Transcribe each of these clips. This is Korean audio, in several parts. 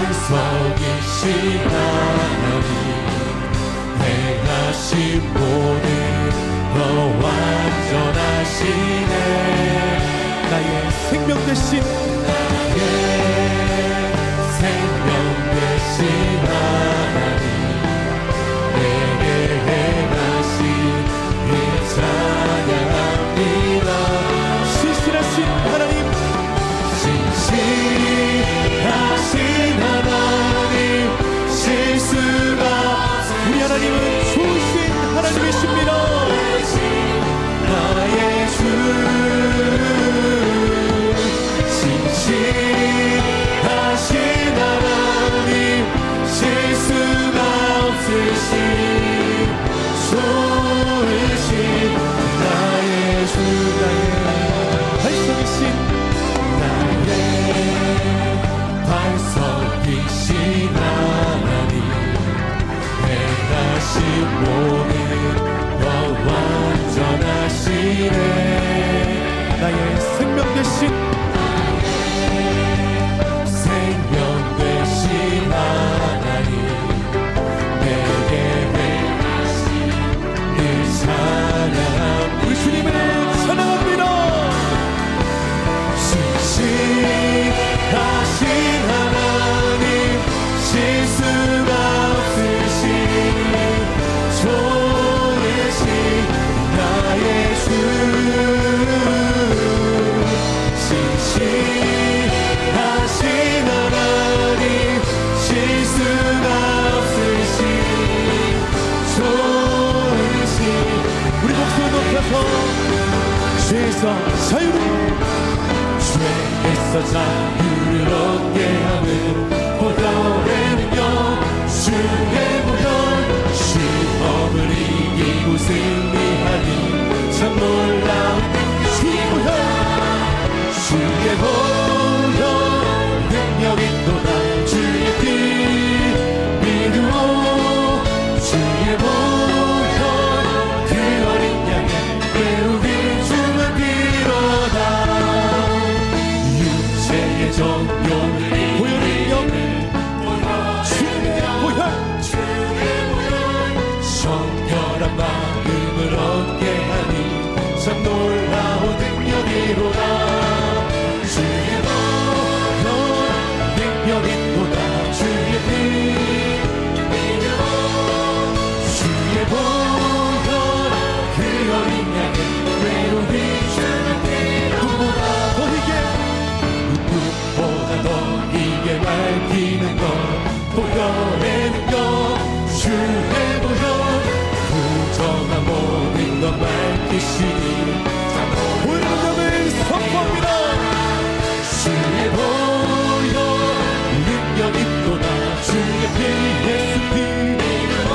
반석이신 하나님 행하신 모든 더 완전하시네. 나의 생명 되신 나의 생명 되신 하나님 내게 행하신 일 찬양합니다. 신실하신 하나님, 신실하신 하나님 실수가 우리 하나님은 좋으신 하나님이십니다. 나의 주 신실하신 하나님 실수가 없으신 좋으신 나의 주 반석이신 나의 반석이신 하나님 행하신 모든 더 완전하시네. 나의 생명 되신 생명 되신 하나님 내게 행하신 일 찬양합니다. 우리 주님을 찬양합니다. 신실하신 하나님 실수가 없으신 좋으신 나의 주 신실하신 하나님 실수가 없으신 좋으신 우리 목소리 높여서 죄에서 자유를 죄에서 자유를 얻게 하는 보혈의 능력 주의 보혈 시험을 이기고 승리하니 참 놀라운 주의 보혈 주의 보혈 능력이 또다 주의 피 믿으오 주의 보혈 그 어린 양의 배우기 주는 피로다 육체의 정욕을 보혈의 능력, 주의 보혈, 성결한 마음을 얻게 하니 참 놀라운 능력이로다 주의 보혈 능력이 또다 주의 피 믿으오 주의 보혈 그 어린 양의 외로움이 주는 피로다 눈보다 더 이게 밝히는 것 보혈의 능력 주의 보혈 부정한 모든 것 밝히시니 보혈의 능력을 선포합니다. 주의 보혈 능력이 또다 주의 피 예수 피 믿으오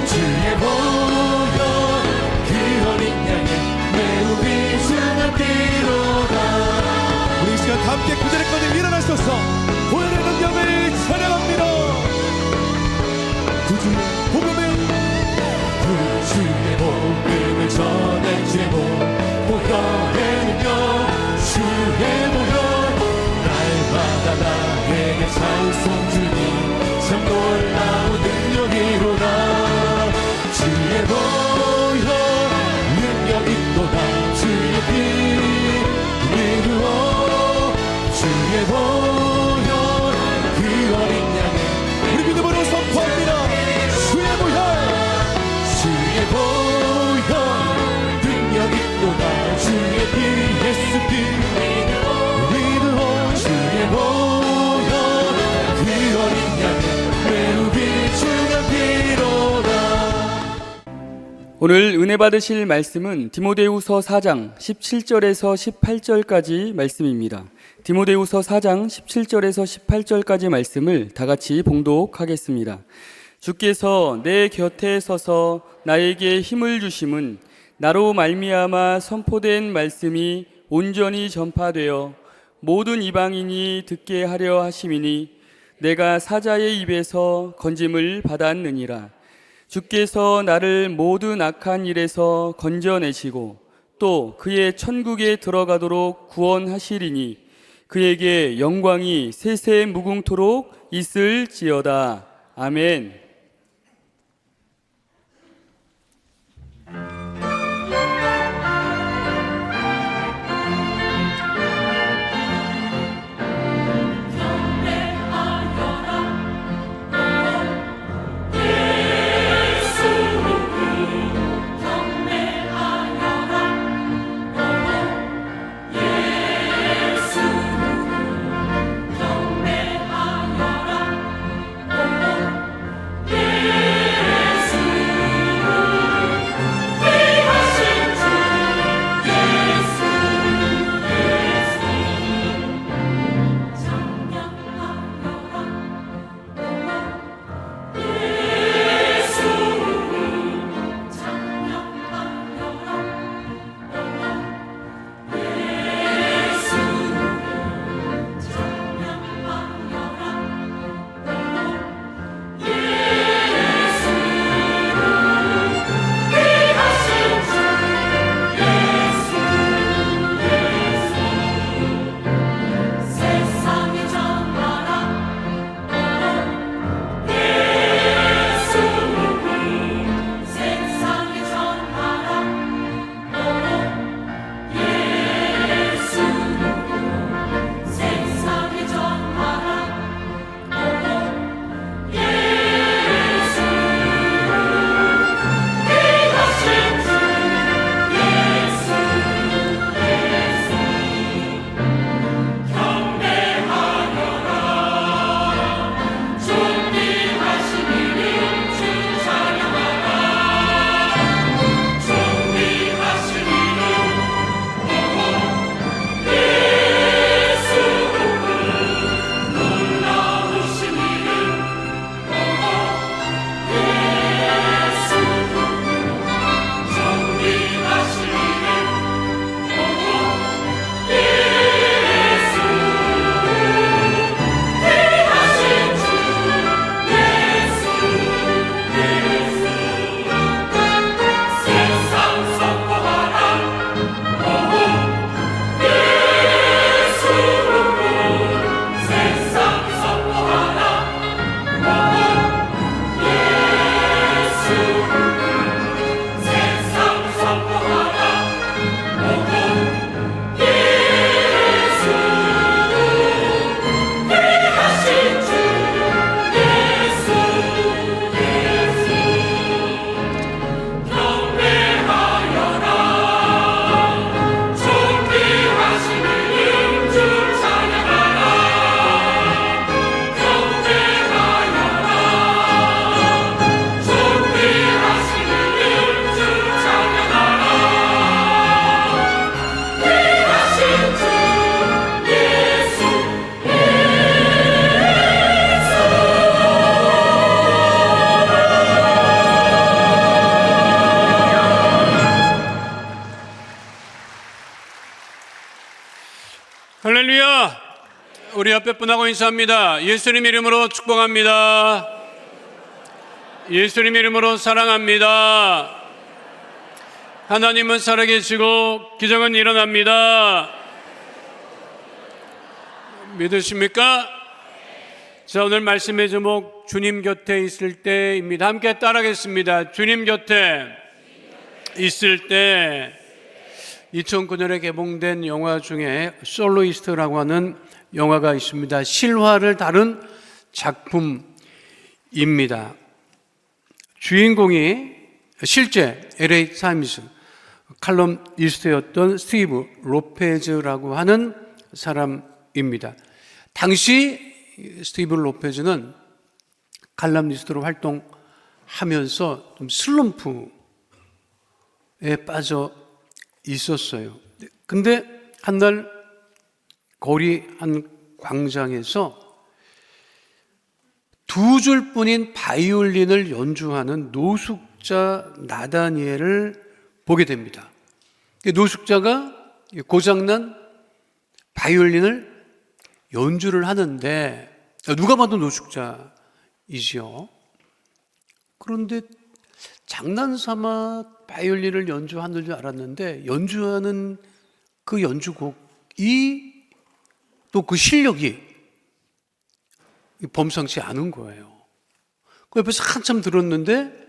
주의 보혈 그 어린 양의 매우 비추는 피로다. 우리 이 시간 함께 구절의 거듭 일어나셔서 보혈의 능력을 찬양합니다. 구주의 복음을 주의 복음을 전할 제목 보혈의 능력 주의 보혈 날마다 나에게 찬송 주니 참 놀라운 능력이로다 주의 보혈 능력이 또다 주의 피 믿으오 주의 보혈 그 어린 양의 우리 믿음으로 선포합니다. 주의 보혈, 주의 보혈 능력이 또다 주의 피 예수 피 믿으오 주의 보혈 그 어린 양의 매우 비추는 피로다. 오늘 은혜 받으실 말씀은 디모데후서 4장 17절에서 18절까지 말씀입니다. 디모데후서 4장 17절에서 18절까지 말씀을 다 같이 봉독하겠습니다. 주께서 내 곁에 서서 나에게 힘을 주심은 나로 말미암아 선포된 말씀이 온전히 전파되어 모든 이방인이 듣게 하려 하심이니 내가 사자의 입에서 건짐을 받았느니라. 주께서 나를 모든 악한 일에서 건져내시고 또 그의 천국에 들어가도록 구원하시리니 그에게 영광이 세세 무궁토록 있을지어다. 아멘. 할렐루야! 우리 옆에 분하고 인사합니다. 예수님 이름으로 축복합니다. 예수님 이름으로 사랑합니다. 하나님은 살아계시고 기적은 일어납니다. 믿으십니까? 자, 오늘 말씀의 제목 주님 곁에 있을 때입니다. 함께 따라하겠습니다. 주님 곁에 있을 때. 2009년에 개봉된 영화 중에 솔로이스트라고 하는 영화가 있습니다. 실화를 다룬 작품입니다. 주인공이 실제 LA 타임스 칼럼니스트였던 스티브 로페즈라고 하는 사람입니다. 당시 스티브 로페즈는 칼럼니스트로 활동하면서 좀 슬럼프에 빠져 있었어요. 근데 한날 거리 한 광장에서 두 줄뿐인 바이올린을 연주하는 노숙자 나다니엘을 보게 됩니다. 노숙자가 고장난 바이올린을 연주를 하는데 누가 봐도 노숙자이지요. 그런데 장난삼아 바이올린을 연주하는 줄 알았는데 연주하는 그 연주곡이 또 그 실력이 범상치 않은 거예요. 그 옆에서 한참 들었는데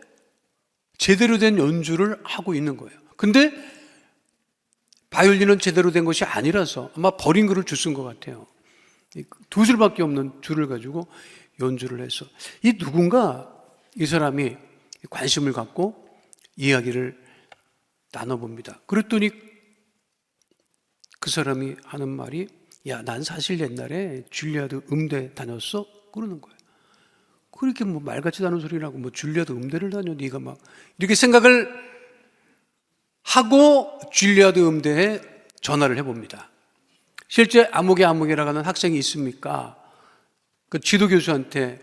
제대로 된 연주를 하고 있는 거예요. 근데 바이올린은 제대로 된 것이 아니라서 아마 버린 글을 쓴 것 같아요. 두 줄밖에 없는 줄을 가지고 연주를 해서 이 누군가 이 사람이 관심을 갖고 이야기를 나눠봅니다. 그랬더니 그 사람이 하는 말이 야, 난 사실 옛날에 줄리아드 음대 다녔어? 그러는 거예요. 그렇게 뭐 말 같지도 않은 소리라고 뭐 줄리아드 음대를 다녀 네가 막 이렇게 생각을 하고 줄리아드 음대에 전화를 해봅니다. 실제 아무개라고 하는 학생이 있습니까? 그 지도교수한테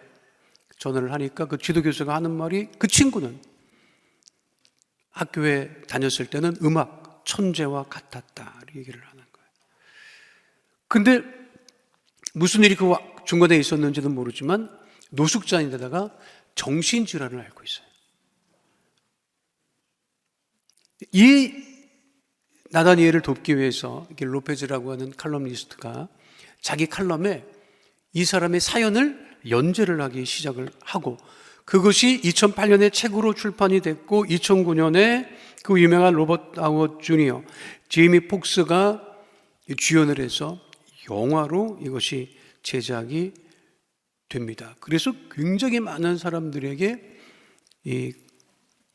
전화를 하니까 그 지도교수가 하는 말이 그 친구는 학교에 다녔을 때는 음악 천재와 같았다 얘기를 하는 거예요. 근데 무슨 일이 그 중간에 있었는지는 모르지만 노숙자인데다가 정신질환을 앓고 있어요. 이 나다니엘을 돕기 위해서 로페즈라고 하는 칼럼니스트가 자기 칼럼에 이 사람의 사연을 연재를 하기 시작을 하고 그것이 2008년에 책으로 출판이 됐고 2009년에 그 유명한 로버트 하워드 주니어, 제이미 폭스가 주연을 해서 영화로 이것이 제작이 됩니다. 그래서 굉장히 많은 사람들에게 이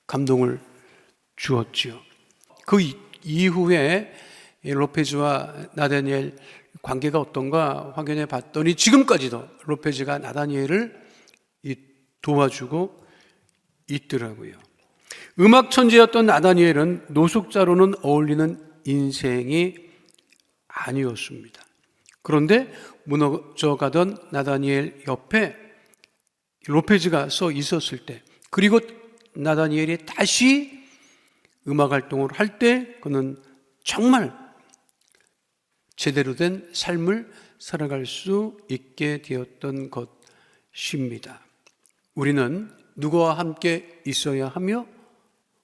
감동을 주었지요. 그 이후에 로페즈와 나다니엘 관계가 어떤가 확인해 봤더니 지금까지도 로페즈가 나다니엘을 도와주고 있더라고요. 음악 천재였던 나다니엘은 노숙자로는 어울리는 인생이 아니었습니다. 그런데 무너져가던 나다니엘 옆에 로페즈가 서 있었을 때, 그리고 나다니엘이 다시 음악 활동을 할 때 그는 정말 제대로 된 삶을 살아갈 수 있게 되었던 것입니다. 우리는 누구와 함께 있어야 하며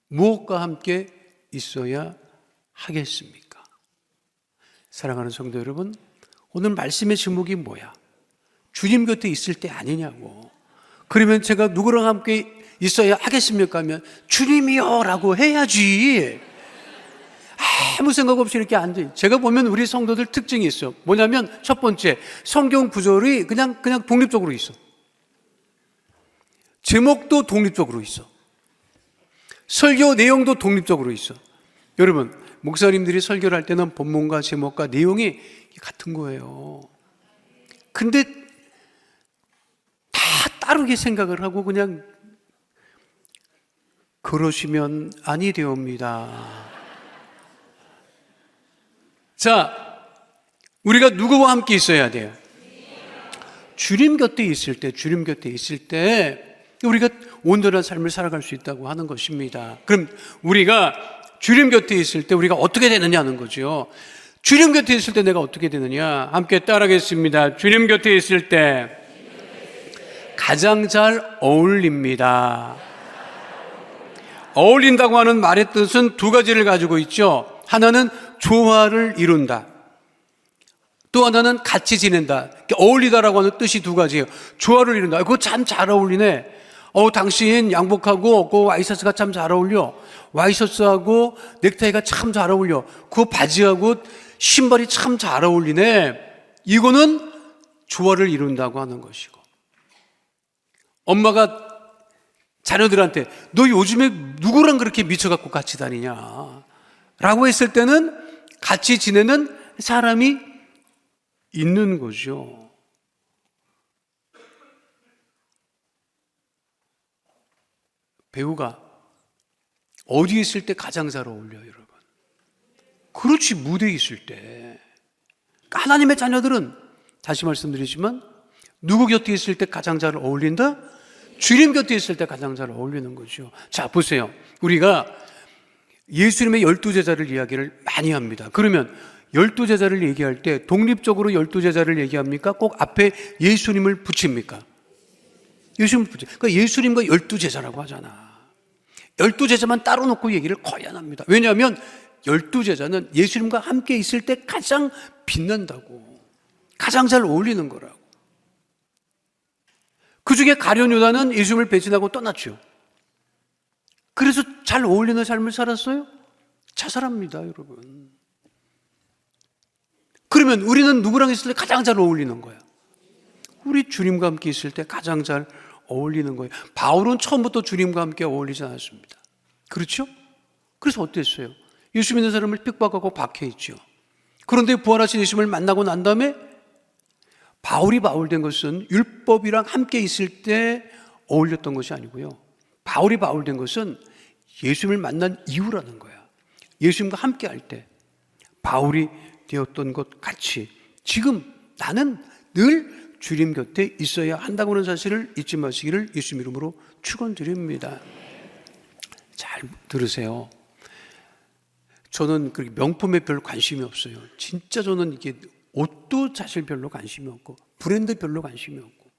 무엇과 함께 있어야 하겠습니까? 사랑하는 성도 여러분, 오늘 말씀의 제목이 뭐야? 주님 곁에 있을 때 아니냐고. 그러면 제가 누구랑 함께 있어야 하겠습니까? 하면 주님이요 라고 해야지. 아무 생각 없이 이렇게 앉아. 제가 보면 우리 성도들 특징이 있어요. 뭐냐면 첫 번째, 성경 구절이 그냥 독립적으로 있어. 제목도 독립적으로 있어. 설교 내용도 독립적으로 있어. 여러분, 목사님들이 설교를 할 때는 본문과 제목과 내용이 같은 거예요. 근데 다 다르게 생각을 하고 그냥 그러시면 아니 되옵니다. 자, 우리가 누구와 함께 있어야 돼요? 주님 곁에 있을 때 우리가 온전한 삶을 살아갈 수 있다고 하는 것입니다. 그럼 우리가 주님 곁에 있을 때 우리가 어떻게 되느냐는 거죠. 주님 곁에 있을 때 내가 어떻게 되느냐? 함께 따라하겠습니다. 주님 곁에 있을 때 가장 잘 어울립니다. 어울린다고 하는 말의 뜻은 두 가지를 가지고 있죠. 하나는 조화를 이룬다. 또 하나는 같이 지낸다. 어울리다라고 하는 뜻이 두 가지예요. 조화를 이룬다. 그거 참 잘 어울리네. 당신 양복하고 그 와이셔츠가 참 잘 어울려. 와이셔츠하고 넥타이가 참 잘 어울려. 그 바지하고 신발이 참 잘 어울리네. 이거는 조화를 이룬다고 하는 것이고, 엄마가 자녀들한테 너 요즘에 누구랑 그렇게 미쳐갖고 같이 다니냐 라고 했을 때는 같이 지내는 사람이 있는 거죠. 배우가 어디에 있을 때 가장 잘 어울려요, 여러분? 그렇지, 무대에 있을 때. 하나님의 자녀들은 다시 말씀드리지만 누구 곁에 있을 때 가장 잘 어울린다? 주님 곁에 있을 때 가장 잘 어울리는 거죠. 자, 보세요. 우리가 예수님의 12제자를 이야기를 많이 합니다. 그러면 12제자를 얘기할 때 독립적으로 12제자를 얘기합니까? 꼭 앞에 예수님을 붙입니까? 예수님을 붙여. 그러니까 예수님과 12제자라고 하잖아. 12제자만 따로 놓고 얘기를 거의 안 합니다. 왜냐하면 12제자는 예수님과 함께 있을 때 가장 빛난다고. 가장 잘 어울리는 거라고. 그 중에 가룟 유다는 예수님을 배신하고 떠났죠. 그래서 잘 어울리는 삶을 살았어요? 자살합니다, 여러분. 그러면 우리는 누구랑 있을 때 가장 잘 어울리는 거야? 우리 주님과 함께 있을 때 가장 잘 어울리는 거예요. 바울은 처음부터 주님과 함께 어울리지 않았습니다. 그렇죠? 그래서 어땠어요? 예수 믿는 사람을 핍박하고 박해했죠. 그런데 부활하신 예수님을 만나고 난 다음에 바울이 바울된 것은 율법이랑 함께 있을 때 어울렸던 것이 아니고요. 바울이 바울된 것은 예수님을 만난 이후라는 거야. 예수님과 함께 할 때 바울이 되었던 것 같이 지금 나는 늘 주님 곁에 있어야 한다고 하는 사실을 잊지 마시기를 예수님 이름으로 축원드립니다. 잘 들으세요. 저는 그렇게 명품에 별 관심이 없어요. 진짜 저는 이게 옷도 사실 별로 관심이 없고 브랜드 별로 관심이 없고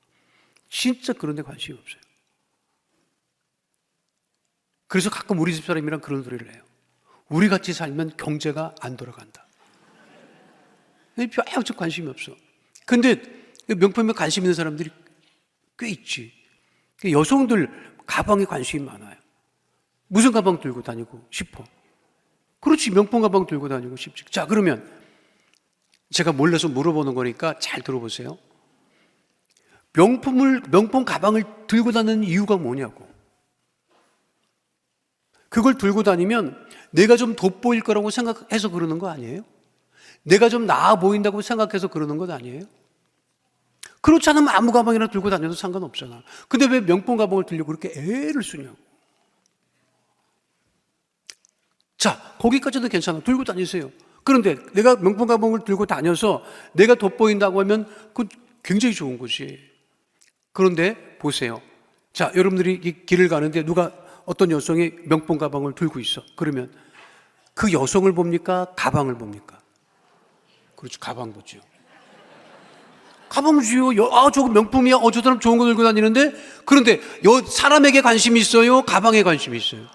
진짜 그런 데 관심이 없어요. 그래서 가끔 우리 집 사람이랑 그런 소리를 해요. 우리 같이 살면 경제가 안 돌아간다. 별 관심이 없어. 근데 명품에 관심 있는 사람들이 꽤 있지. 여성들 가방에 관심이 많아요. 무슨 가방 들고 다니고 싶어? 그렇지, 명품 가방 들고 다니고 싶지. 자, 그러면 제가 몰라서 물어보는 거니까 잘 들어보세요. 명품 가방을 들고 다니는 이유가 뭐냐고. 그걸 들고 다니면 내가 좀 돋보일 거라고 생각해서 그러는 거 아니에요? 내가 좀 나아 보인다고 생각해서 그러는 것 아니에요? 그렇지 않으면 아무 가방이나 들고 다녀도 상관없잖아. 근데 왜 명품 가방을 들려고 그렇게 애를 쓰냐고. 자, 거기까지도 괜찮아. 들고 다니세요. 그런데 내가 명품 가방을 들고 다녀서 내가 돋보인다고 하면 그건 굉장히 좋은 거지. 그런데 보세요. 자, 여러분들이 이 길을 가는데 누가 어떤 여성이 명품 가방을 들고 있어. 그러면 그 여성을 봅니까? 가방을 봅니까? 그렇죠. 가방 보죠. 가방 보지요. 저거 명품이야. 저 사람 좋은 거 들고 다니는데. 그런데 사람에게 관심이 있어요? 가방에 관심이 있어요?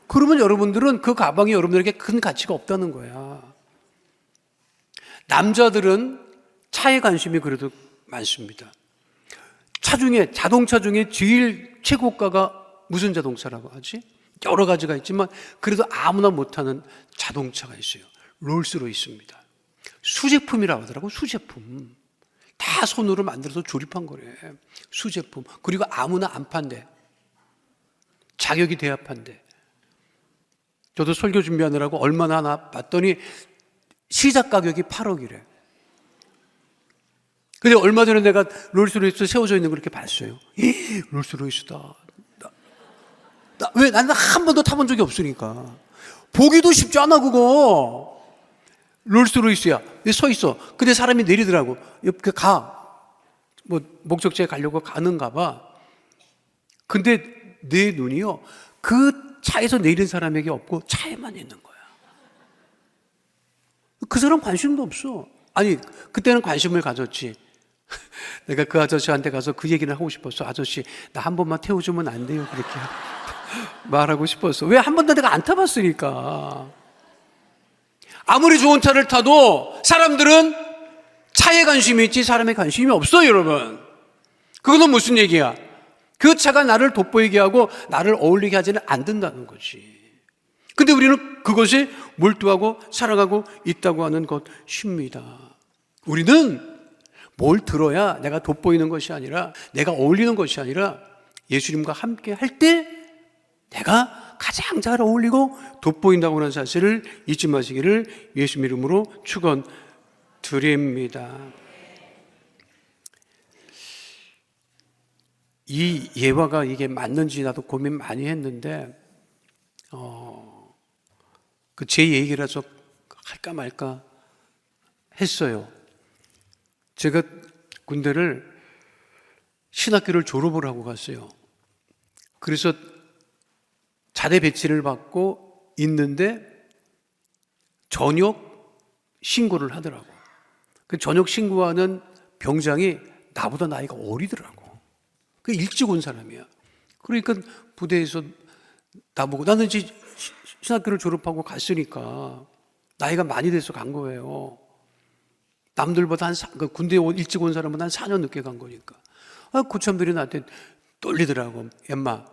그러면 여러분들은 그 가방이 여러분들에게 큰 가치가 없다는 거야. 남자들은 차에 관심이 그래도 많습니다. 자동차 중에 제일 최고가가 무슨 자동차라고 하지? 여러 가지가 있지만 그래도 아무나 못하는 자동차가 있어요. 롤스로이스입니다. 수제품이라고 하더라고. 수제품. 다 손으로 만들어서 조립한 거래. 수제품. 그리고 아무나 안 판대. 자격이 돼야 판대. 저도 설교 준비하느라고 얼마나 하나 봤더니 시작 가격이 8억이래. 근데 얼마 전에 내가 롤스로이스 세워져 있는 걸 이렇게 봤어요. 롤스로이스다. 왜? 나는 한 번도 타본 적이 없으니까. 보기도 쉽지 않아, 그거. 롤스로이스야. 서 있어. 근데 사람이 내리더라고. 옆에 목적지에 가려고 가는가 봐. 근데 내 눈이요. 그 차에서 내린 사람에게 없고 차에만 있는 거야. 그 사람 관심도 없어. 아니, 그때는 관심을 가졌지. 내가 그 아저씨한테 가서 그 얘기를 하고 싶었어. 아저씨, 나 한 번만 태워주면 안 돼요? 그렇게 말하고 싶었어. 왜? 한 번도 내가 안 타봤으니까. 아무리 좋은 차를 타도 사람들은 차에 관심이 있지 사람에 관심이 없어요, 여러분. 그거는 무슨 얘기야? 그 차가 나를 돋보이게 하고 나를 어울리게 하지는 않는다는 거지. 근데 우리는 그것에 몰두하고 살아가고 있다고 하는 것입니다. 우리는 뭘 들어야 내가 돋보이는 것이 아니라, 내가 어울리는 것이 아니라 예수님과 함께 할 때 내가 가장 잘 어울리고 돋보인다고 하는 사실을 잊지 마시기를 예수님 이름으로 축원드립니다. 이 예화가 이게 맞는지 나도 고민 많이 했는데 제 얘기라서 할까 말까 했어요. 제가 군대를 신학교를 졸업을 하고 갔어요. 그래서 자대 배치를 받고 있는데 전역 신고를 하더라고. 그 전역 신고하는 병장이 나보다 나이가 어리더라고. 그 일찍 온 사람이야. 그러니까 부대에서 나보고, 나는 이제 신학교를 졸업하고 갔으니까 나이가 많이 돼서 간 거예요. 남들보다 군대 일찍 온 사람은 한 4년 늦게 간 거니까. 고참들이 나한테 놀리더라고. 엠마,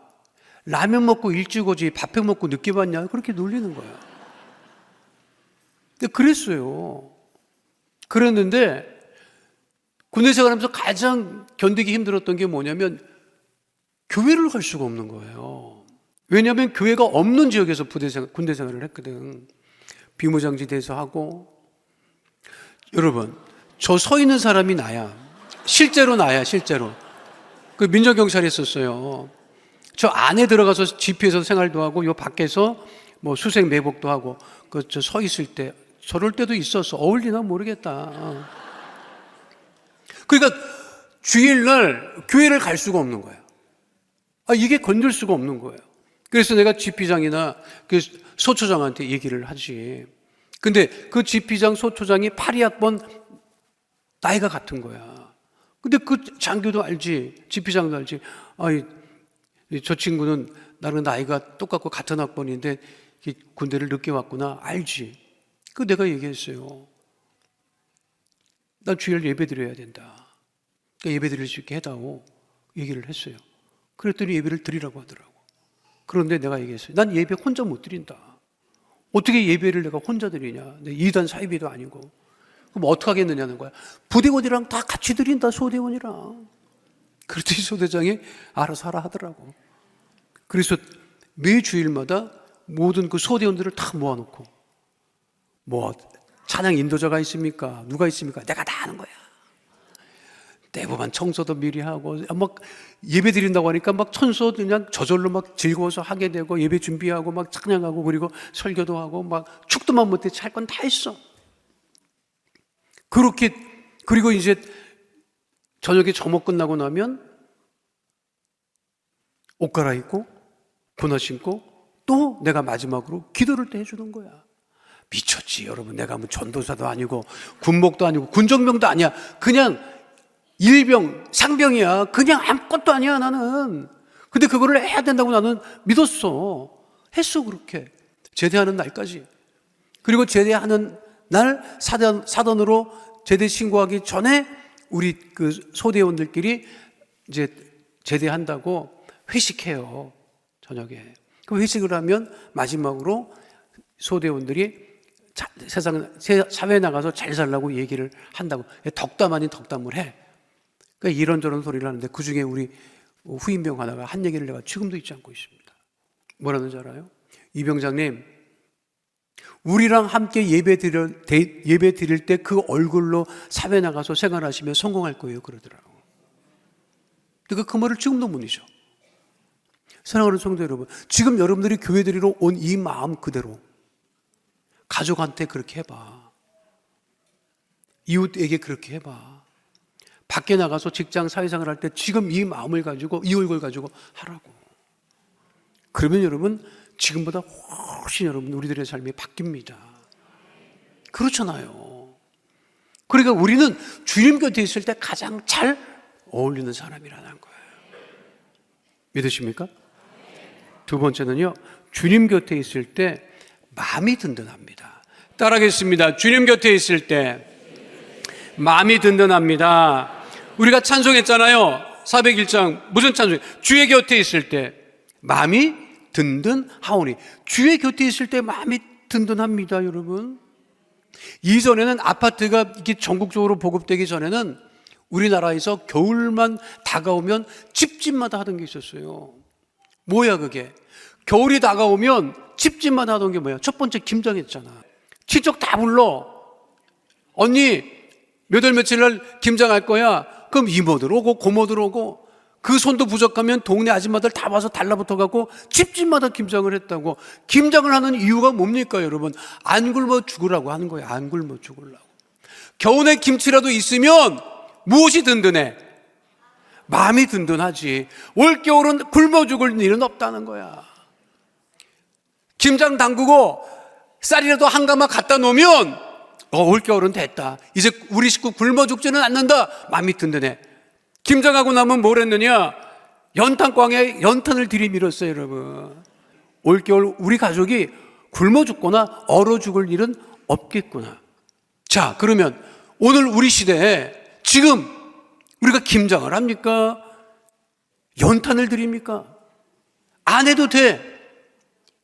라면 먹고 일찍 오지 밥해 먹고 늦게 왔냐? 그렇게 놀리는 거야. 근데 그랬어요. 그랬는데 군대 생활하면서 가장 견디기 힘들었던 게 뭐냐면 교회를 갈 수가 없는 거예요. 왜냐하면 교회가 없는 지역에서 군대 생활을 했거든. 비무장지대에서 하고. 여러분, 저 서 있는 사람이 나야. 실제로 나야, 실제로. 그 민정경찰이 있었어요. 저 안에 들어가서 집회에서 생활도 하고, 요 밖에서 뭐 수색 매복도 하고, 저 서 있을 때, 저럴 때도 있었어. 어울리나 모르겠다. 그러니까 주일날 교회를 갈 수가 없는 거야. 이게 건들 수가 없는 거예요. 그래서 내가 지피장이나 그 소초장한테 얘기를 하지. 근데 그 지피장, 소초장이 82학번 나이가 같은 거야. 근데 그 장교도 알지. 지피장도 알지. 저 친구는 나랑 나이가 똑같고 같은 학번인데 군대를 늦게 왔구나. 알지. 그 내가 얘기했어요. 나 주일 예배 드려야 된다. 그러니까 예배 드릴 수 있게 해다오. 얘기를 했어요. 그랬더니 예배를 드리라고 하더라고. 그런데 내가 얘기했어요. 난 예배 혼자 못 드린다. 어떻게 예배를 내가 혼자 드리냐. 2단 사이비도 아니고. 그럼 어떻게 하겠느냐는 거야. 부대원이랑 다 같이 드린다, 소대원이랑. 그랬더니 소대장이 알아서 하라 하더라고. 그래서 매 주일마다 모든 그 소대원들을 다 모아놓고, 뭐 찬양 인도자가 있습니까? 누가 있습니까? 내가 다 하는 거야. 대부분 청소도 미리 하고, 막 예배 드린다고 하니까 막 천소 그냥 저절로 막 즐거워서 하게 되고, 예배 준비하고 막 찬양하고, 그리고 설교도 하고, 막 축도만 못해 할 건 다 했어. 그렇게. 그리고 이제 저녁에 점호 끝나고 나면 옷 갈아입고 군화 신고 또 내가 마지막으로 기도를 또 해주는 거야. 미쳤지 여러분. 내가 뭐 전도사도 아니고 군목도 아니고 군정병도 아니야. 그냥 일병 상병이야. 그냥 아무것도 아니야 나는. 근데 그거를 해야 된다고 나는 믿었어. 했어. 그렇게 제대하는 날까지. 그리고 제대하는 날 사단으로 제대 신고하기 전에 우리 그 소대원들끼리 이제 제대한다고 회식해요. 저녁에. 그 회식을 하면 마지막으로 소대원들이 사회에 나가서 잘 살라고 얘기를 한다고. 덕담 아닌 덕담을 해. 그러니까 이런저런 소리를 하는데 그중에 우리 후임병 하나가 한 얘기를 내가 지금도 잊지 않고 있습니다. 뭐라는지 알아요? 이 병장님, 우리랑 함께 예배 드릴 때 그 얼굴로 사회 나가서 생활하시면 성공할 거예요. 그러더라고. 그러니까 그 말을 지금도 못 잊어. 사랑하는 성도 여러분, 지금 여러분들이 교회 드리러 온 이 마음 그대로 가족한테 그렇게 해봐. 이웃에게 그렇게 해봐. 밖에 나가서 직장 사회생활 할 때 지금 이 마음을 가지고, 이 얼굴 가지고 하라고. 그러면 여러분, 지금보다 훨씬 여러분 우리들의 삶이 바뀝니다. 그렇잖아요. 그러니까 우리는 주님 곁에 있을 때 가장 잘 어울리는 사람이라는 거예요. 믿으십니까? 두 번째는요, 주님 곁에 있을 때 마음이 든든합니다. 따라하겠습니다. 주님 곁에 있을 때 마음이 든든합니다. 우리가 찬송했잖아요. 401장 무슨 찬송? 주의 곁에 있을 때 마음이 든든하오니. 주의 곁에 있을 때 마음이 든든합니다. 여러분, 이전에는 아파트가 이렇게 전국적으로 보급되기 전에는 우리나라에서 겨울만 다가오면 집집마다 하던 게 있었어요. 뭐야 그게? 겨울이 다가오면 집집마다 하던 게 뭐야? 첫 번째 김장했잖아. 친척 다 불러. 언니 몇 월 며칠 날 김장할 거야. 그럼 이모들 오고 고모들 오고, 그 손도 부족하면 동네 아줌마들 다 와서 달라붙어갖고 집집마다 김장을 했다고. 김장을 하는 이유가 뭡니까 여러분? 안 굶어 죽으라고 하는 거예요. 안 굶어 죽으려고. 겨우내 김치라도 있으면 무엇이 든든해? 마음이 든든하지. 올겨울은 굶어 죽을 일은 없다는 거야. 김장 담그고 쌀이라도 한 가마 갖다 놓으면 올겨울은 됐다. 이제 우리 식구 굶어 죽지는 않는다. 마음이 든든해. 김장하고 나면 뭘 했느냐? 연탄광에 연탄을 들이밀었어요. 여러분, 올겨울 우리 가족이 굶어 죽거나 얼어 죽을 일은 없겠구나. 자, 그러면 오늘 우리 시대에 지금 우리가 김장을 합니까? 연탄을 드립니까? 안 해도 돼.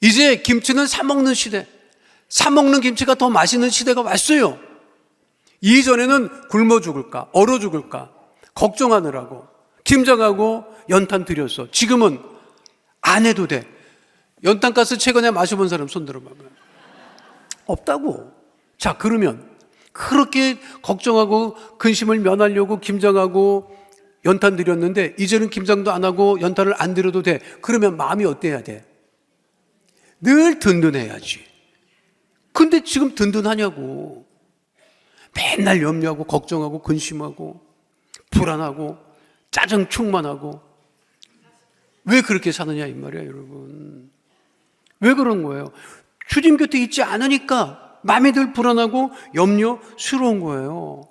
이제 김치는 사 먹는 시대, 사 먹는 김치가 더 맛있는 시대가 왔어요. 이전에는 굶어 죽을까, 얼어 죽을까 걱정하느라고 김장하고 연탄 드렸어. 지금은 안 해도 돼. 연탄가스 최근에 마셔본 사람 손 들어봐요. 없다고. 자, 그러면 그렇게 걱정하고 근심을 면하려고 김장하고 연탄 드렸는데 이제는 김장도 안 하고 연탄을 안 드려도 돼. 그러면 마음이 어때야 돼? 늘 든든해야지. 근데 지금 든든하냐고. 맨날 염려하고 걱정하고 근심하고 불안하고 짜증 충만하고. 왜 그렇게 사느냐 이 말이야, 여러분. 왜 그런 거예요? 주님 곁에 있지 않으니까 마음이 늘 불안하고 염려스러운 거예요.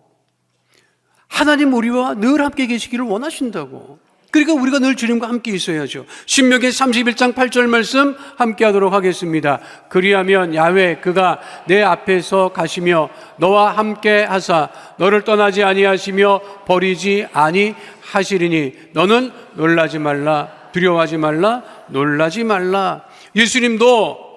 하나님 우리와 늘 함께 계시기를 원하신다고. 그러니까 우리가 늘 주님과 함께 있어야죠. 신명기 31장 8절 말씀 함께 하도록 하겠습니다. 그리하면 야훼 그가 내 앞에서 가시며 너와 함께 하사 너를 떠나지 아니하시며 버리지 아니하시리니 너는 놀라지 말라, 두려워하지 말라, 놀라지 말라. 예수님도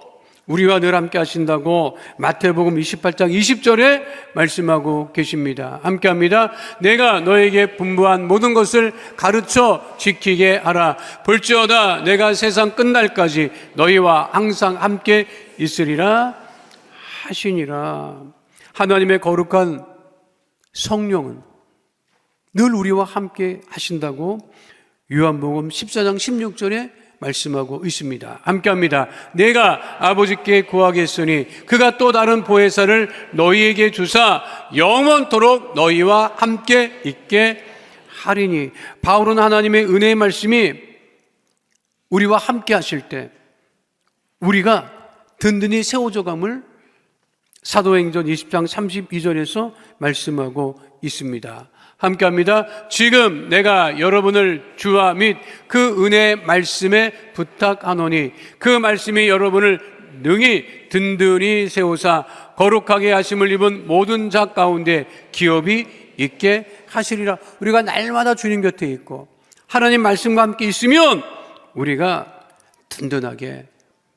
우리와 늘 함께 하신다고 마태복음 28장 20절에 말씀하고 계십니다. 함께 합니다. 내가 너에게 분부한 모든 것을 가르쳐 지키게 하라. 볼지어다 내가 세상 끝날까지 너희와 항상 함께 있으리라 하시니라. 하나님의 거룩한 성령은 늘 우리와 함께 하신다고 요한복음 14장 16절에 말씀하고 있습니다. 함께합니다. 내가 아버지께 구하겠으니 그가 또 다른 보혜사를 너희에게 주사 영원토록 너희와 함께 있게 하리니. 바울은 하나님의 은혜의 말씀이 우리와 함께 하실 때 우리가 든든히 세워져감을 사도행전 20장 32절에서 말씀하고 있습니다. 함께합니다. 지금 내가 여러분을 주와 및 그 은혜의 말씀에 부탁하노니 그 말씀이 여러분을 능히 든든히 세우사 거룩하게 하심을 입은 모든 자 가운데 기업이 있게 하시리라. 우리가 날마다 주님 곁에 있고 하나님 말씀과 함께 있으면 우리가 든든하게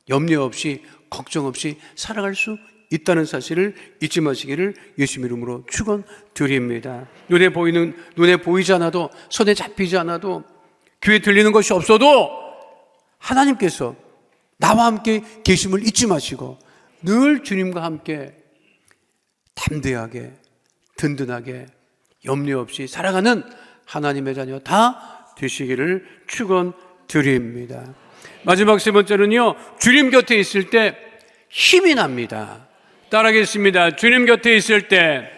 염려 없이 걱정 없이 살아갈 수 있다는 사실을 잊지 마시기를 예수 이름으로 축원드립니다. 눈에 보이지 않아도, 손에 잡히지 않아도, 귀에 들리는 것이 없어도 하나님께서 나와 함께 계심을 잊지 마시고 늘 주님과 함께 담대하게 든든하게 염려 없이 살아가는 하나님의 자녀 다 되시기를 축원드립니다. 마지막 세 번째는요, 주님 곁에 있을 때 힘이 납니다. 따라하겠습니다. 주님 곁에 있을 때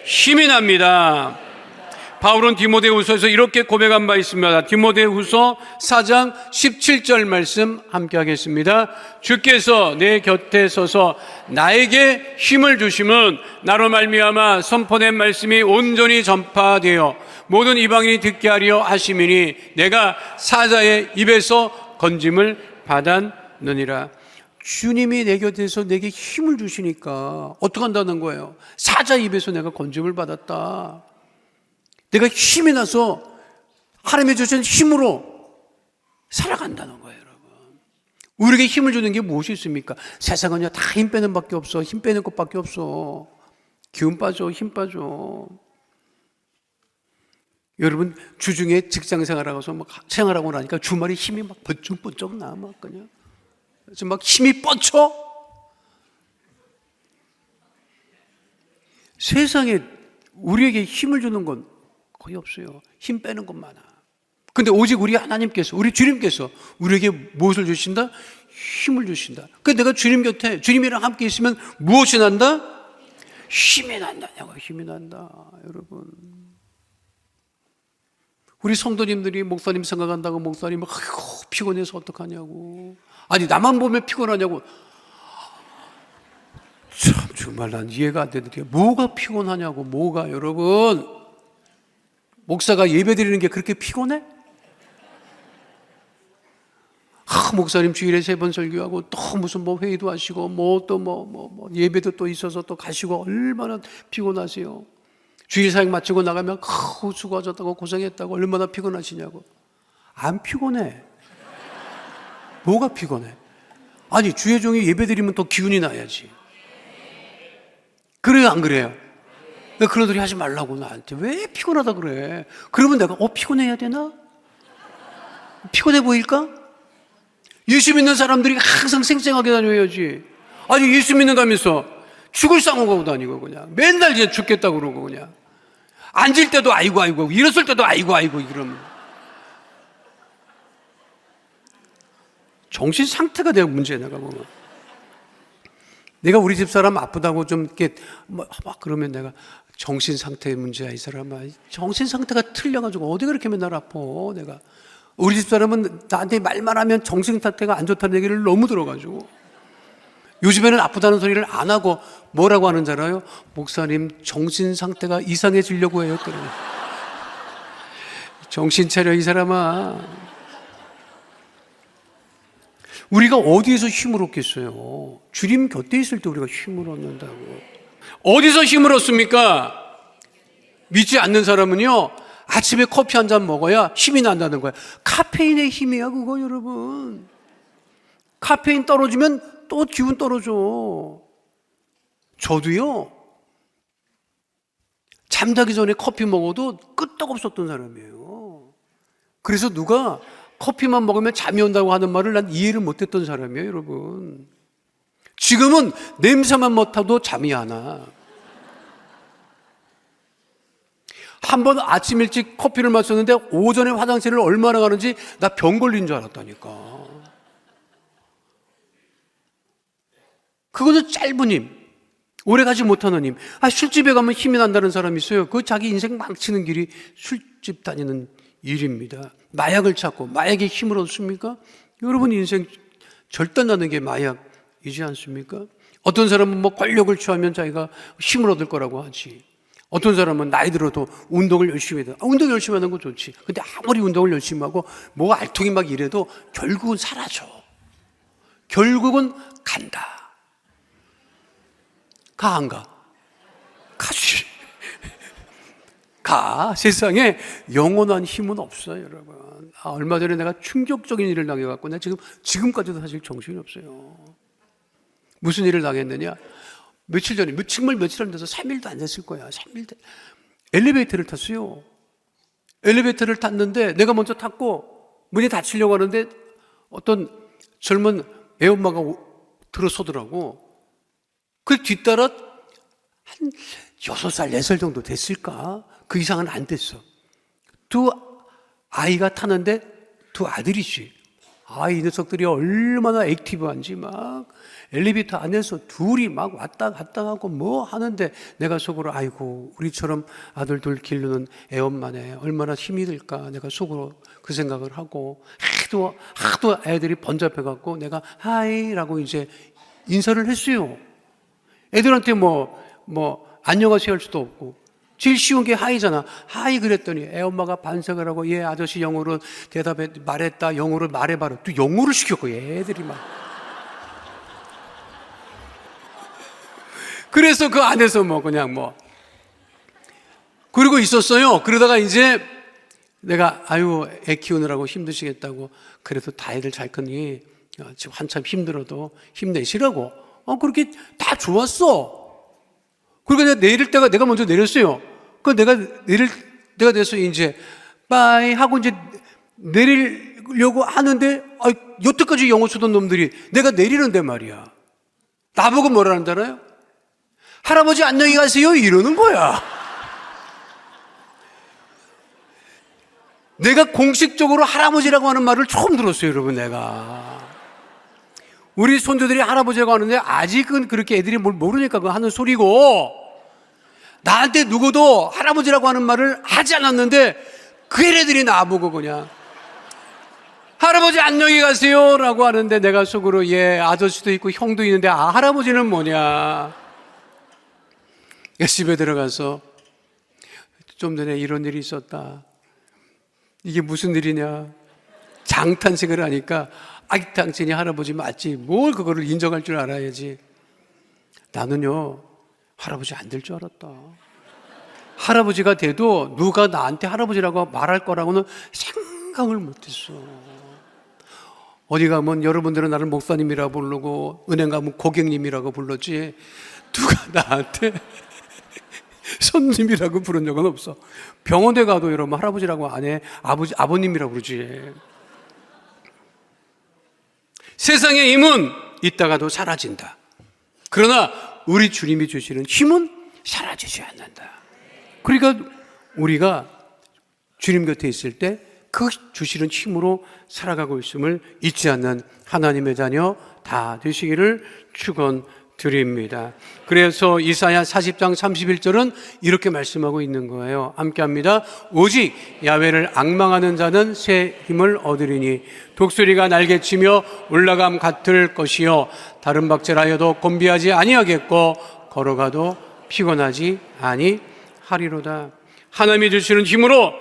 힘이 납니다. 바울은 디모데후서에서 이렇게 고백한 바 있습니다. 디모데후서 4장 17절 말씀 함께 하겠습니다. 주께서 내 곁에 서서 나에게 힘을 주심은 나로 말미암아 선포된 말씀이 온전히 전파되어 모든 이방인이 듣게 하려 하심이니 내가 사자의 입에서 건짐을 받았느니라. 주님이 내 곁에서 내게 힘을 주시니까 어떻게 한다는 거예요? 사자 입에서 내가 건짐을 받았다. 내가 힘이 나서 하나님이 주신 힘으로 살아간다는 거예요, 여러분. 우리에게 힘을 주는 게 무엇이 있습니까? 세상은요, 다 힘 빼는 밖에 없어. 힘 빼는 것밖에 없어. 기운 빠져, 힘 빠져. 여러분, 주중에 직장 생활하고서 막 생활하고 나니까 주말에 힘이 막 번쩍번쩍 나, 막 그냥. 그래서 막 힘이 뻗쳐. 세상에 우리에게 힘을 주는 건 거의 없어요. 힘 빼는 것 많아. 근데 오직 우리 하나님께서, 우리 주님께서 우리에게 무엇을 주신다? 힘을 주신다. 그래서 내가 주님 곁에, 주님이랑 함께 있으면 무엇이 난다? 힘이 난다냐고. 힘이 난다, 여러분. 우리 성도님들이 목사님 생각한다고 목사님 아이고 피곤해서 어떡하냐고. 아니 나만 보면 피곤하냐고. 참 정말 난 이해가 안 되는데 뭐가 피곤하냐고. 뭐가. 여러분, 목사가 예배 드리는 게 그렇게 피곤해? 목사님 주일에 3번 설교하고 또 무슨 뭐 회의도 하시고 뭐 또 뭐 예배도 또 있어서 또 가시고 얼마나 피곤하세요. 주일 사역 마치고 나가면 수고하셨다고 고생했다고 얼마나 피곤하시냐고. 안 피곤해. 뭐가 피곤해? 아니 주의 종이 예배 드리면 또 기운이 나야지. 그래요 안 그래요? 왜 그런 소리 하지 말라고 나한테 왜 피곤하다 그래? 그러면 내가 피곤해야 되나? 피곤해 보일까? 예수 믿는 사람들이 항상 쌩쌩하게 다녀야지. 아니 예수 믿는다면서 죽을 상황하고 다니고 그냥 맨날 이제 죽겠다고 그러고 그냥 앉을 때도 아이고 일었을 때도 아이고 이러면 정신 상태가 내가 문제야. 내가 보면 내가 우리 집사람 아프다고 좀 이렇게 막 그러면 내가 정신 상태의 문제야 이 사람아. 정신 상태가 틀려가지고 어디 그렇게 맨날 아파. 내가 우리 집사람은 나한테 말만 하면 정신 상태가 안 좋다는 얘기를 너무 들어가지고 요즘에는 아프다는 소리를 안 하고 뭐라고 하는 줄 알아요? 목사님 정신 상태가 이상해지려고 해요. 정신 차려 이 사람아. 우리가 어디에서 힘을 얻겠어요? 주님 곁에 있을 때 우리가 힘을 얻는다고. 어디서 힘을 얻습니까? 믿지 않는 사람은요 아침에 커피 한 잔 먹어야 힘이 난다는 거야. 카페인의 힘이야 그거 여러분. 카페인 떨어지면 또 기운 떨어져. 저도요 잠자기 전에 커피 먹어도 끄떡없었던 사람이에요. 그래서 누가 커피만 먹으면 잠이 온다고 하는 말을 난 이해를 못했던 사람이에요 여러분. 지금은 냄새만 맡아도 잠이 안 와. 한 번 아침 일찍 커피를 마셨는데 오전에 화장실을 얼마나 가는지 나 병 걸린 줄 알았다니까. 그거는 짧은 힘, 오래 가지 못하는 힘. 술집에 가면 힘이 난다는 사람이 있어요. 그 자기 인생 망치는 길이 술집 다니는 일입니다. 마약을 찾고 마약에 힘을 얻습니까? 여러분 인생 절단나는 게 마약이지 않습니까? 어떤 사람은 뭐 권력을 취하면 자기가 힘을 얻을 거라고 하지. 어떤 사람은 나이 들어도 운동을 열심히 해야 돼. 운동 열심히 하는 거 좋지. 근데 아무리 운동을 열심히 하고 뭐 알통이 막 이래도 결국은 사라져. 결국은 간다. 가 안 가? 가지. 가. 세상에 영원한 힘은 없어요 여러분. 얼마 전에 내가 충격적인 일을 당해갖고 내가 지금까지도 사실 정신이 없어요. 무슨 일을 당했느냐? 며칠 전에, 정말 며칠 안 돼서 3일도 안 됐을 거야. 3일 엘리베이터를 탔어요. 엘리베이터를 탔는데 내가 먼저 탔고 문이 닫히려고 하는데 어떤 젊은 애엄마가 들어서더라고. 그 뒤따라 한 6살, 4살 정도 됐을까? 그 이상은 안 됐어. 두 아이가 타는데 두 아들이지. 이 녀석들이 얼마나 액티브한지 막 엘리베이터 안에서 둘이 막 왔다 갔다 하고 뭐 하는데 내가 속으로 아이고 우리처럼 아들 둘 기르는 애엄마네 얼마나 힘이 들까 내가 속으로 그 생각을 하고 하도 애들이 번잡해갖고 내가 하이라고 이제 인사를 했어요. 애들한테 뭐 안녕하세요 할 수도 없고 제일 쉬운 게 하이잖아. 하이 그랬더니 애엄마가 반성을 하고 얘 아저씨 영어로 말했다 영어로 말해봐라. 또 영어를 시켰고 애들이 막 그래서 그 안에서 그러고 있었어요. 그러다가 이제 내가 애 키우느라고 힘드시겠다고 그래도 다들 잘 크니 지금 한참 힘들어도 힘내시라고 그렇게 다 좋았어. 그러니까 내가 먼저 내렸어요. 내가 내릴 때가 됐어요. 이제 빠이 하고 이제 내리려고 하는데 여태까지 영어 쓰던 놈들이 내가 내리는데 말이야. 나보고 뭐라는 줄 알아요? 할아버지 안녕히 가세요 이러는 거야. 내가 공식적으로 할아버지라고 하는 말을 처음 들었어요 여러분. 내가 우리 손주들이 할아버지라고 하는데 아직은 그렇게 애들이 뭘 모르니까 그거 하는 소리고 나한테 누구도 할아버지라고 하는 말을 하지 않았는데 그 애들이 나보고 그냥 할아버지 안녕히 가세요 라고 하는데 내가 속으로 아저씨도 있고 형도 있는데 할아버지는 뭐냐. 집에 들어가서 좀 전에 이런 일이 있었다. 이게 무슨 일이냐 장탄식을 하니까 당신이 할아버지 맞지. 뭘 그거를 인정할 줄 알아야지. 나는요, 할아버지 안 될 줄 알았다. 할아버지가 돼도 누가 나한테 할아버지라고 말할 거라고는 생각을 못했어. 어디 가면 여러분들은 나를 목사님이라고 부르고 은행 가면 고객님이라고 불렀지, 누가 나한테 손님이라고 부른 적은 없어. 병원에 가도 여러분 할아버지라고 안 해. 아버님이라고 그러지. 세상의 힘은 있다가도 사라진다. 그러나 우리 주님이 주시는 힘은 사라지지 않는다. 그러니까 우리가 주님 곁에 있을 때 그 주시는 힘으로 살아가고 있음을 잊지 않는 하나님의 자녀 다 되시기를 축원드립니다. 그래서 이사야 40장 31절은 이렇게 말씀하고 있는 거예요. 함께 합니다. 오직 야훼를 앙망하는 자는 새 힘을 얻으리니 독수리가 날개치며 올라감 같을 것이요 다른 박질하여도 곤비하지 아니하겠고 걸어가도 피곤하지 아니하리로다. 하나님이 주시는 힘으로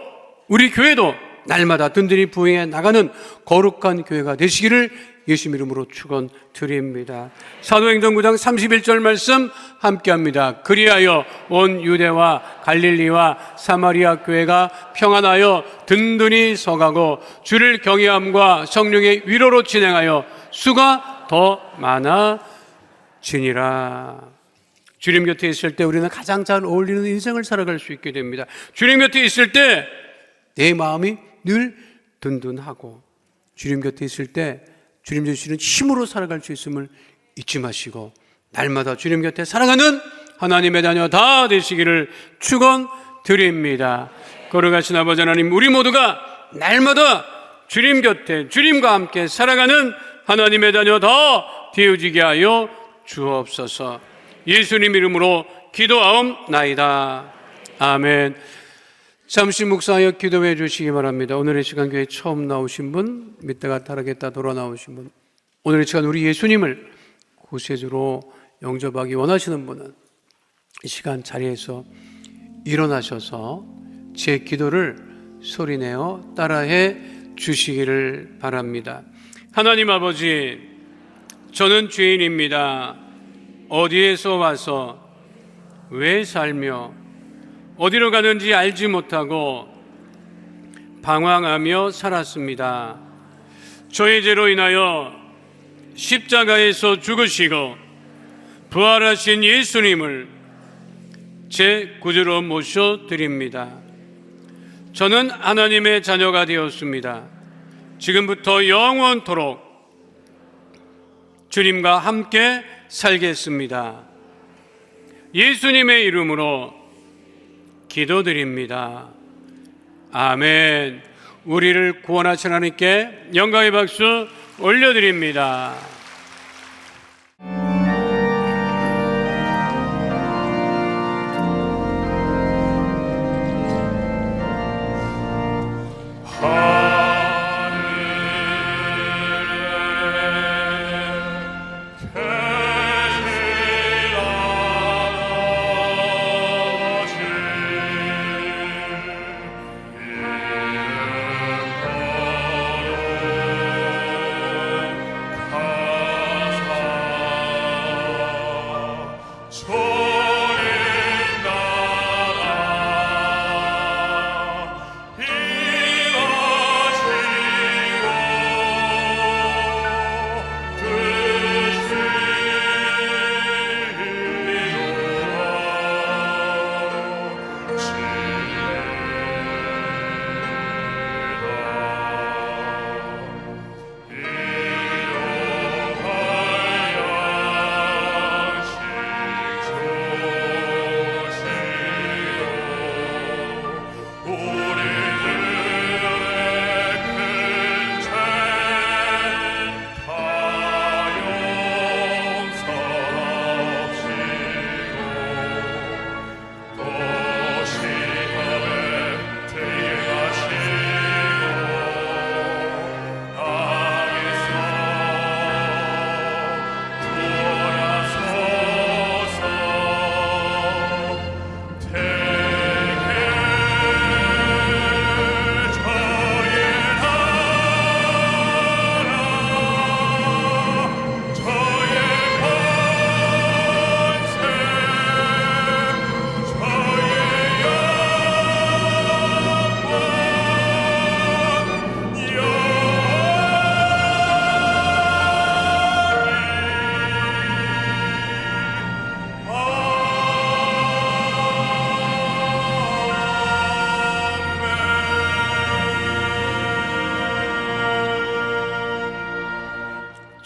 우리 교회도 날마다 든든히 부흥해 나가는 거룩한 교회가 되시기를 예수님 이름으로 축원드립니다. 사도행전 9장 31절 말씀 함께합니다. 그리하여 온 유대와 갈릴리와 사마리아 교회가 평안하여 든든히 서가고 주를 경외함과 성령의 위로로 진행하여 수가 더 많아지니라. 주님 곁에 있을 때 우리는 가장 잘 어울리는 인생을 살아갈 수 있게 됩니다. 주님 곁에 있을 때 내 마음이 늘 든든하고 주님 곁에 있을 때 주님 주시는 힘으로 살아갈 수 있음을 잊지 마시고 날마다 주님 곁에 살아가는 하나님의 자녀 다 되시기를 축원드립니다. 거룩하신 아버지 하나님, 우리 모두가 날마다 주님 곁에 주님과 함께 살아가는 하나님의 자녀 다 되어지게 하여 주옵소서. 예수님 이름으로 기도하옵나이다. 아멘. 잠시 묵상하여 기도해 주시기 바랍니다. 오늘의 시간 교회에 처음 나오신 분, 믿다가 다르겠다 돌아 나오신 분, 오늘의 시간 우리 예수님을 구세주로 영접하기 원하시는 분은 이 시간 자리에서 일어나셔서 제 기도를 소리내어 따라해 주시기를 바랍니다. 하나님 아버지, 저는 죄인입니다. 어디에서 와서 왜 살며 어디로 가는지 알지 못하고 방황하며 살았습니다. 저의 죄로 인하여 십자가에서 죽으시고 부활하신 예수님을 제 구주로 모셔드립니다. 저는 하나님의 자녀가 되었습니다. 지금부터 영원토록 주님과 함께 살겠습니다. 예수님의 이름으로 기도드립니다. 아멘. 우리를 구원하신 하나님께 영광의 박수 올려드립니다. 하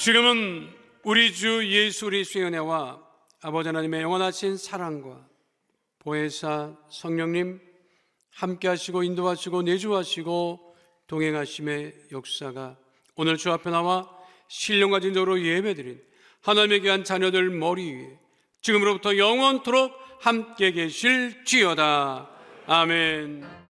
지금은 우리 주 예수 그리스도의 은혜와 아버지 하나님의 영원하신 사랑과 보혜사 성령님 함께 하시고 인도하시고 내주하시고 동행하심의 역사가 오늘 주 앞에 나와 신령과 진정으로 예배드린 하나님의 귀한 자녀들 머리 위에 지금으로부터 영원토록 함께 계실지어다. 아멘.